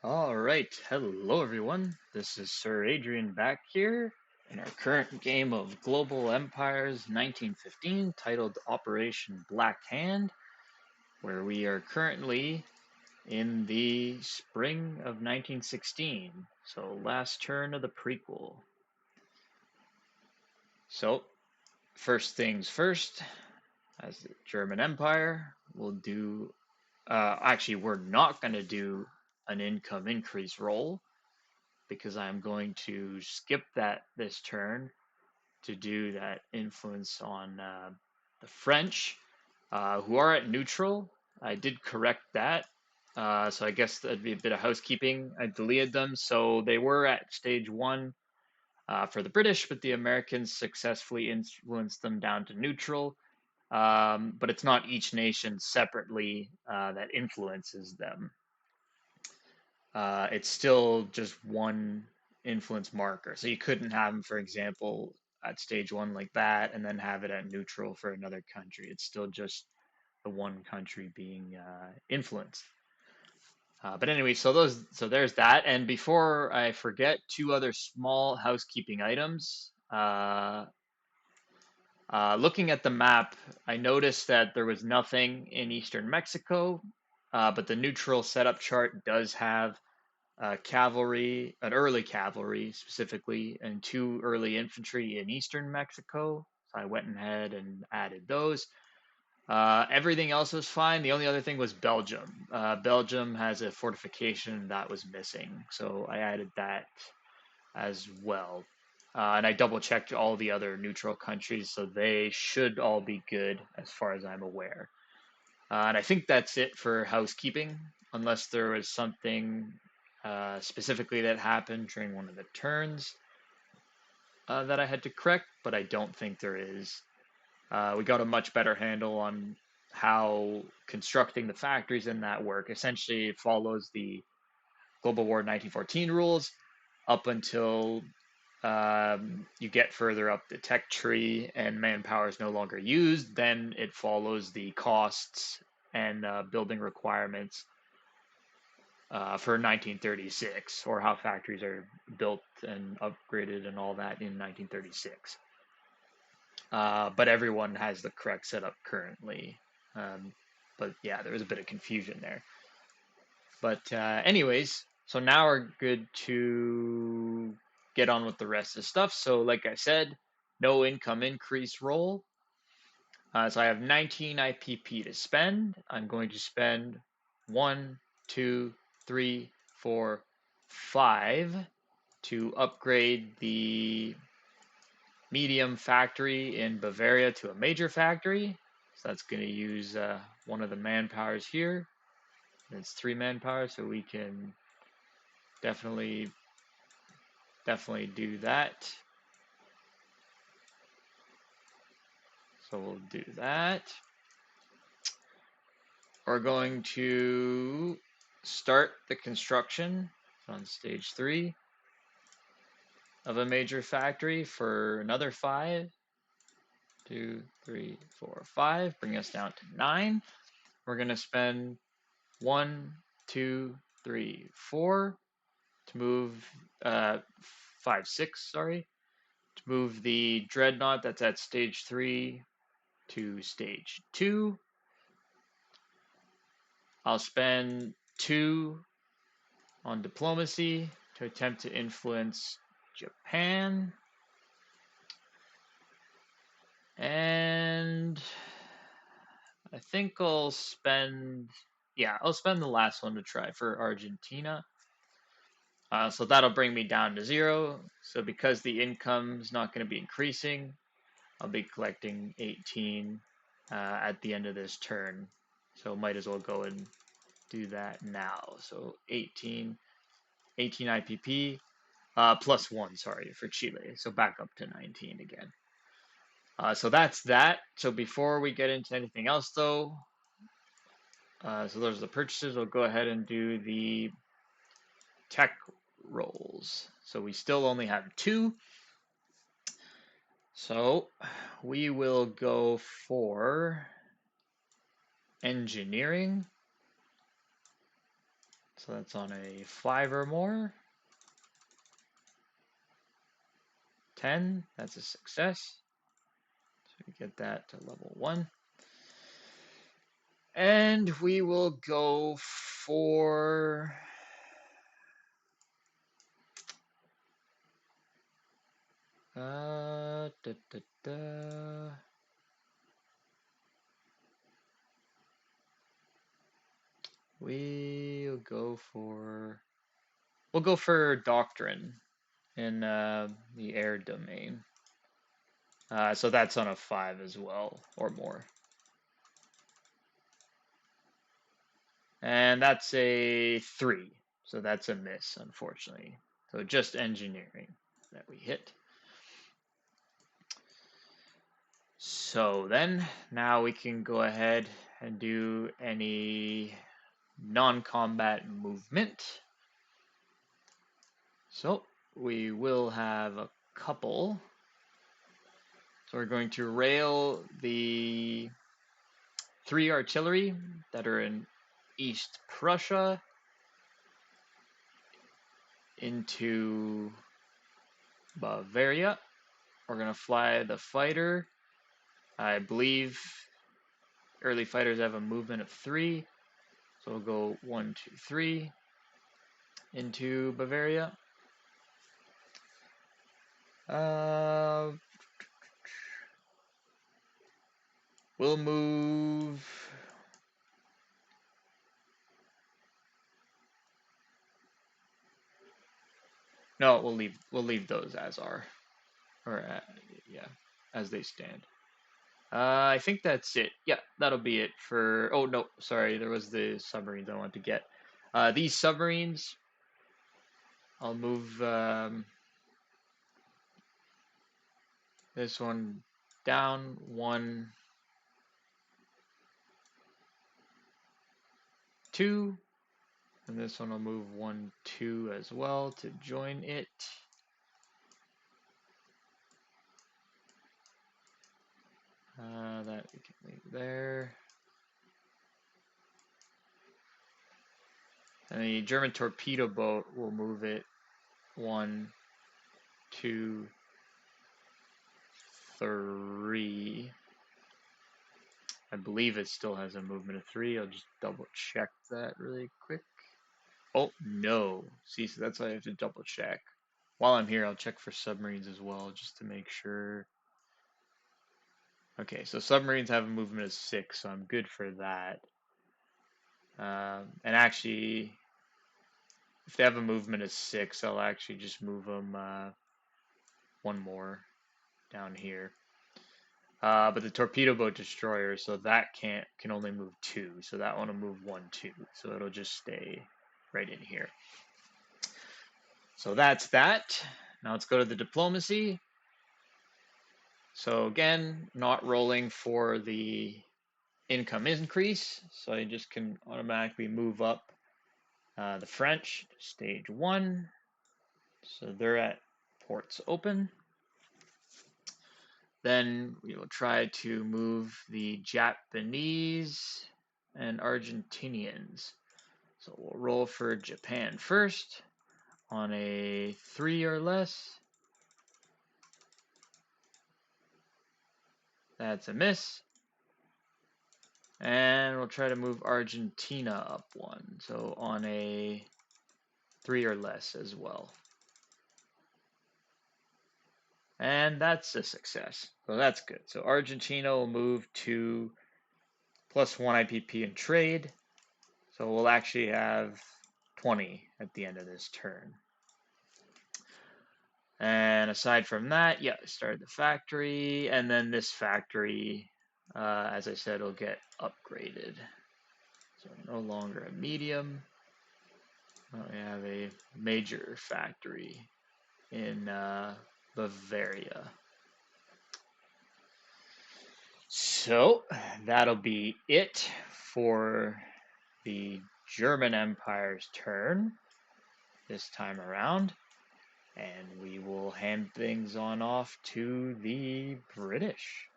All right, hello everyone. This is Sir Adrian back here in our current game of Global Empires 1915 titled Operation Black Hand, where we are currently in the spring of 1916, so last turn of the prequel. So, first things first, as the German Empire, we'll do. Actually, we're not going to do an income increase roll because I'm going to skip that this turn to do that influence on the French, who are at neutral. I did correct that. So I guess that'd be a bit of housekeeping. I deleted them. So they were at stage one for the British, but the Americans successfully influenced them down to neutral. But it's not each nation separately that influences them. It's still just one influence marker. So you couldn't have them, for example, at stage one like that, and then have it at neutral for another country. It's still just the one country being influenced. But anyway, so there's that. And before I forget, two other small housekeeping items. Looking at the map, I noticed that there was nothing in eastern Mexico, but the neutral setup chart does have cavalry, an early cavalry specifically, and two early infantry in eastern Mexico. So I went ahead and added those. Everything else was fine. The only other thing was Belgium. Belgium has a fortification that was missing, so I added that as well. And I double checked all the other neutral countries, so they should all be good as far as I'm aware. And I think that's it for housekeeping, unless there was something specifically that happened during one of the turns that I had to correct, but I don't think there is. We got a much better handle on how constructing the factories in that work. Essentially, it follows the Global War 1914 rules up until you get further up the tech tree and manpower is no longer used. Then it follows the costs and building requirements for 1936, or how factories are built and upgraded and all that in 1936. But everyone has the correct setup currently. Um, but yeah, there was a bit of confusion there. But anyways, so now we're good to get on with the rest of the stuff. So like I said, no income increase roll. So I have 19 IPP to spend. I'm going to spend 1, 2, 3, 4, 5 to upgrade the medium factory in Bavaria to a major factory. So that's going to use one of the manpowers here. It's 3 manpower, so we can definitely do that. So we'll do that. We're going to start the construction on stage 3 of a major factory for another 5. 2, 3, 4, 5. Bring us down to 9. We're going to spend 1, 2, 3, 4 to move 5, 6, sorry, to move the dreadnought that's at stage 3 to stage 2. I'll spend 2 on diplomacy to attempt to influence Japan. And I think I'll spend, yeah, I'll spend the last one to try for Argentina. So that'll bring me down to 0. So because the income is not going to be increasing, I'll be collecting 18 at the end of this turn. So might as well go and do that now. So 18 IPP, plus 1, sorry, for Chile. So back up to 19 again. So that's that. So before we get into anything else, though, so those are the purchases. We'll go ahead and do the tech rolls. So we still only have 2. So we will go for engineering. So that's on a 5 or more. 10, that's a success. So we get that to level 1. And we will go for da, da, da. We'll go for Doctrine in the air domain. So that's on a 5 as well, or more. And that's a 3. So that's a miss, unfortunately. So just engineering that we hit. So then, now we can go ahead and do any non-combat movement. So we will have a couple. So we're going to rail the 3 artillery that are in East Prussia into Bavaria. We're going to fly the fighter. I believe early fighters have a movement of 3. So we'll go 1, 2, 3 into Bavaria. We'll move. No, we'll leave those as are, or yeah, as they stand. I think that's it. Yeah, that'll be it for. Oh no, sorry, there was the submarines I wanted to get. These submarines, I'll move this one down 1, 2, and this one will move 1, 2 as well to join it. That we can leave there. And the German torpedo boat will move it 1, 2, 3. I believe it still has a movement of 3. I'll just double check that really quick. Oh, no. See, so that's why I have to double check. While I'm here, I'll check for submarines as well, just to make sure. Okay, so submarines have a movement of 6, so I'm good for that. And actually, if they have a movement of 6, I'll actually just move them 1 more down here. But the torpedo boat destroyer, so that can only move 2, so that one will move 1, 2, so it'll just stay right in here. So that's that. Now let's go to the diplomacy. So again, not rolling for the income increase, so I just can automatically move up the French stage 1. So they're at ports open. Then we will try to move the Japanese and Argentinians. So we'll roll for Japan first on a 3 or less. That's a miss. And we'll try to move Argentina up 1. So on a 3 or less as well. And that's a success. So that's good. So Argentina will move to +1 IPP in trade. So we'll actually have 20 at the end of this turn. And aside from that, yeah, I started the factory, and then this factory, as I said, will get upgraded. So no longer a medium. We have a major factory in Bavaria. So that'll be it for the German Empire's turn this time around. And we will hand things on off to the British.